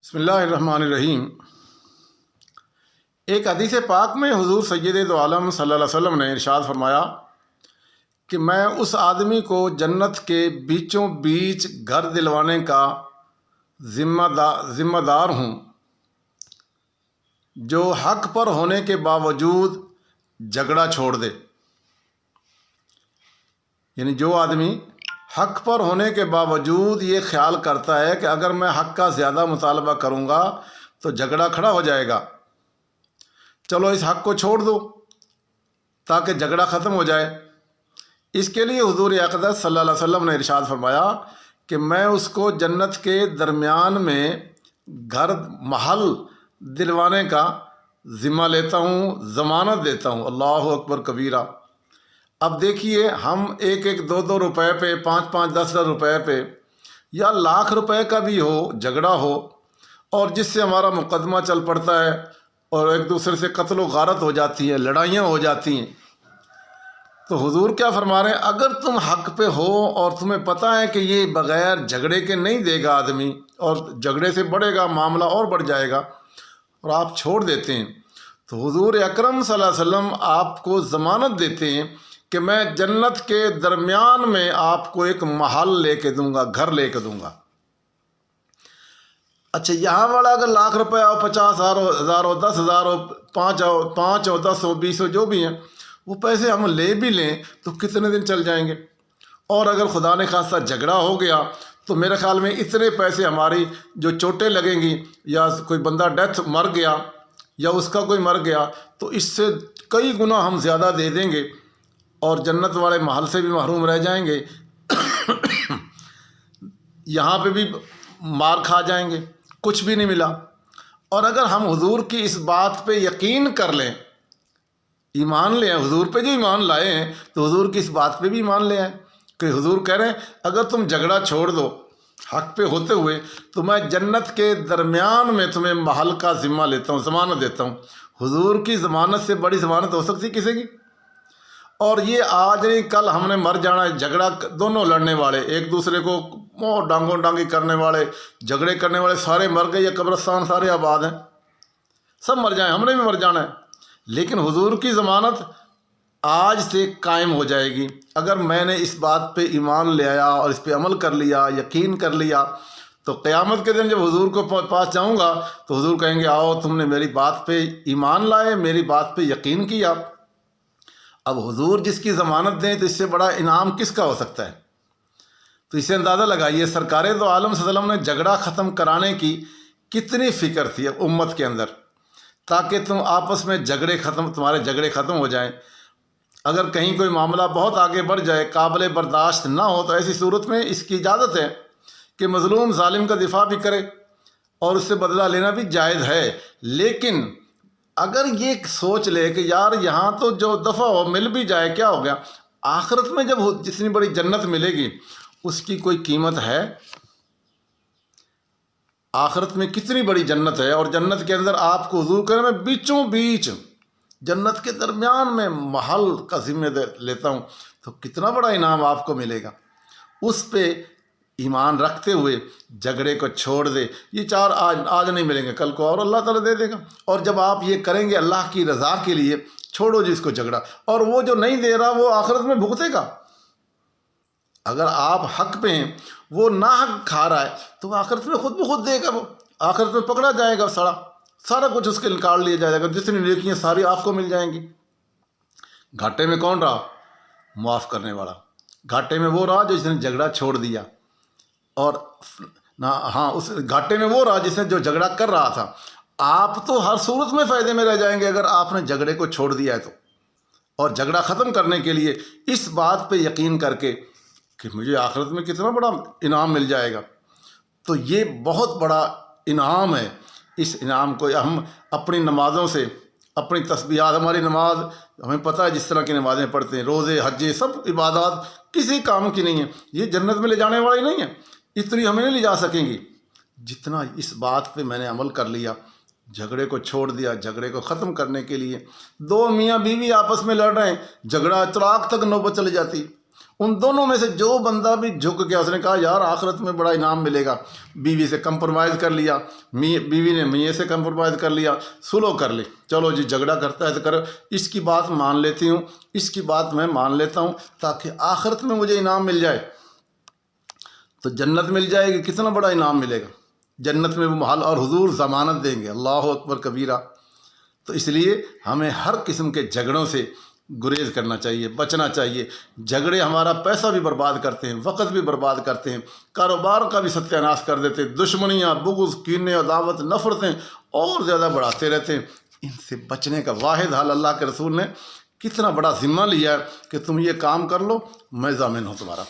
بسم اللہ الرحمن الرحیم۔ ایک حدیث پاک میں حضور سید دو عالم صلی اللہ علیہ وسلم نے ارشاد فرمایا کہ میں اس آدمی کو جنت کے بیچوں بیچ گھر دلوانے کا ذمہ دار ہوں جو حق پر ہونے کے باوجود جھگڑا چھوڑ دے۔ یعنی جو آدمی حق پر ہونے کے باوجود یہ خیال کرتا ہے کہ اگر میں حق کا زیادہ مطالبہ کروں گا تو جھگڑا کھڑا ہو جائے گا، چلو اس حق کو چھوڑ دو تاکہ جھگڑا ختم ہو جائے۔ اس کے لیے حضور اقدس صلی اللہ علیہ وسلم نے ارشاد فرمایا کہ میں اس کو جنت کے درمیان میں گھر محل دلوانے کا ذمہ لیتا ہوں، ضمانت دیتا ہوں۔ اللہ اکبر کبیرہ۔ اب دیکھیے، ہم ایک دو روپے پہ، پانچ دس روپے پہ یا لاکھ روپے کا بھی ہو جھگڑا ہو اور جس سے ہمارا مقدمہ چل پڑتا ہے اور ایک دوسرے سے قتل و غارت ہو جاتی ہے، لڑائیاں ہو جاتی ہیں، تو حضور کیا فرما رہے ہیں؟ اگر تم حق پہ ہو اور تمہیں پتہ ہے کہ یہ بغیر جھگڑے کے نہیں دے گا آدمی اور جھگڑے سے بڑھے گا معاملہ اور بڑھ جائے گا، اور آپ چھوڑ دیتے ہیں، تو حضور اکرم صلی اللہ علیہ وسلم آپ کو ضمانت دیتے ہیں کہ میں جنت کے درمیان میں آپ کو ایک محل لے کے دوں گا، گھر لے کے دوں گا۔ اچھا، یہاں والا اگر لاکھ روپے ہو، 50,000 ہو، 10,000 ہو، 5 ہو، 10 ہو، 20 ہو، جو بھی ہیں، وہ پیسے ہم لے بھی لیں تو کتنے دن چل جائیں گے؟ اور اگر خدا نے خاصا جھگڑا ہو گیا تو میرے خیال میں اتنے پیسے ہماری جو چوٹیں لگیں گی یا کوئی بندہ مر گیا یا اس کا کوئی مر گیا تو اس سے کئی گنا ہم زیادہ دے دیں گے اور جنت والے محل سے بھی محروم رہ جائیں گے، یہاں پہ بھی مار کھا جائیں گے، کچھ بھی نہیں ملا۔ اور اگر ہم حضور کی اس بات پہ یقین کر لیں، ایمان لے آئیں، حضور پہ جو ایمان لائے ہیں تو حضور کی اس بات پہ بھی ایمان لے آئیں کہ حضور کہہ رہے ہیں اگر تم جھگڑا چھوڑ دو حق پہ ہوتے ہوئے تو میں جنت کے درمیان میں تمہیں محل کا ذمہ لیتا ہوں، ضمانت دیتا ہوں۔ حضور کی ضمانت سے بڑی ضمانت ہو سکتی کسی کی؟ اور یہ آج نہیں کل ہم نے مر جانا ہے۔ جھگڑا دونوں لڑنے والے، ایک دوسرے کو ڈانگوں ڈانگی کرنے والے، جھگڑے کرنے والے سارے مر گئے، یا قبرستان سارے آباد ہیں، سب مر جائیں، ہم نے بھی مر جانا ہے۔ لیکن حضور کی ضمانت آج سے قائم ہو جائے گی اگر میں نے اس بات پہ ایمان لے آیا اور اس پہ عمل کر لیا، یقین کر لیا، تو قیامت کے دن جب حضور کو پاس جاؤں گا تو حضور کہیں گے آؤ تم نے میری بات پہ ایمان لائے، میری بات پہ یقین کیا۔ اب حضور جس کی ضمانت دیں تو اس سے بڑا انعام کس کا ہو سکتا ہے؟ تو اسے اندازہ لگائیے سرکار دو عالم صلی اللہ علیہ وسلم نے جھگڑا ختم کرانے کی کتنی فکر تھی امت کے اندر، تاکہ تم آپس میں تمہارے جھگڑے ختم ہو جائیں۔ اگر کہیں کوئی معاملہ بہت آگے بڑھ جائے، قابل برداشت نہ ہو، تو ایسی صورت میں اس کی اجازت ہے کہ مظلوم ظالم کا دفاع بھی کرے اور اس سے بدلہ لینا بھی جائز ہے۔ لیکن اگر یہ سوچ لے کہ یار یہاں تو جو دفع ہو مل بھی جائے کیا ہو گیا، آخرت میں جب جتنی بڑی جنت ملے گی اس کی کوئی قیمت ہے؟ آخرت میں کتنی بڑی جنت ہے، اور جنت کے اندر آپ کو حضور کرے میں بیچوں بیچ جنت کے درمیان میں محل کا ذمہ لیتا ہوں، تو کتنا بڑا انعام آپ کو ملے گا۔ اس پہ ایمان رکھتے ہوئے جھگڑے کو چھوڑ دے۔ یہ چار آج نہیں ملیں گے، کل کو اور اللہ تعالیٰ دے دے گا۔ اور جب آپ یہ کریں گے اللہ کی رضا کے لیے، چھوڑو جس کو جھگڑا، اور وہ جو نہیں دے رہا وہ آخرت میں بھگتے گا۔ اگر آپ حق پہ ہیں، وہ ناحق کھا رہا ہے تو آخرت میں خود بخود دے گا، وہ آخرت میں پکڑا جائے گا، سارا کچھ اس کے نکال لیا جائے گا، جتنی نیکیاں ساری آپ کو مل جائیں گی۔ گھاٹے میں کون رہا؟ معاف کرنے والا۔ گھاٹے میں وہ رہا جو جس نے جھگڑا چھوڑ دیا، اور اس گھاٹے میں وہ رہا جس نے جو جھگڑا کر رہا تھا۔ آپ تو ہر صورت میں فائدے میں رہ جائیں گے اگر آپ نے جھگڑے کو چھوڑ دیا ہے تو، اور جھگڑا ختم کرنے کے لیے اس بات پہ یقین کر کے کہ مجھے آخرت میں کتنا بڑا انعام مل جائے گا، تو یہ بہت بڑا انعام ہے۔ اس انعام کو ہم اپنی نمازوں سے، اپنی تسبیحات، ہماری نماز ہمیں پتہ ہے جس طرح کی نمازیں پڑھتے ہیں، روزے حجے سب عبادات کسی کام کی نہیں ہیں، یہ جنت میں لے جانے والی نہیں ہیں، اتنی ہمیں نہیں لے جا سکیں گی جتنا اس بات پہ میں نے عمل کر لیا، جھگڑے کو چھوڑ دیا۔ جھگڑے کو ختم کرنے کے لیے دو میاں بیوی آپس میں لڑ رہے ہیں، جھگڑا طلاق تک نوبت چلی جاتی، ان دونوں میں سے جو بندہ بھی جھک گیا، اس نے کہا یار آخرت میں بڑا انعام ملے گا، بیوی سے کمپرومائز کر لیا، بیوی نے میاں سے کمپرومائز کر لیا، سلو کر لی، چلو جی جھگڑا کرتا ہے تو کرو، اس کی بات مان لیتی ہوں، اس کی بات میں مان لیتا ہوں تاکہ آخرت میں مجھے انعام مل جائے، تو جنت مل جائے گی، کتنا بڑا انعام ملے گا جنت میں وہ محل، اور حضور ضمانت دیں گے، اللہ اکبر کبیرہ۔ تو اس لیے ہمیں ہر قسم کے جھگڑوں سے گریز کرنا چاہیے، بچنا چاہیے۔ جھگڑے ہمارا پیسہ بھی برباد کرتے ہیں، وقت بھی برباد کرتے ہیں، کاروبار کا بھی ستیہ ناش کر دیتے ہیں، دشمنیاں، بغض، کینے، عداوت، نفرتیں اور زیادہ بڑھاتے رہتے ہیں۔ ان سے بچنے کا واحد حل اللہ کے رسول نے کتنا بڑا ذمہ لیا ہے کہ تم یہ کام کر لو، میں ضامن ہوں تمہارا۔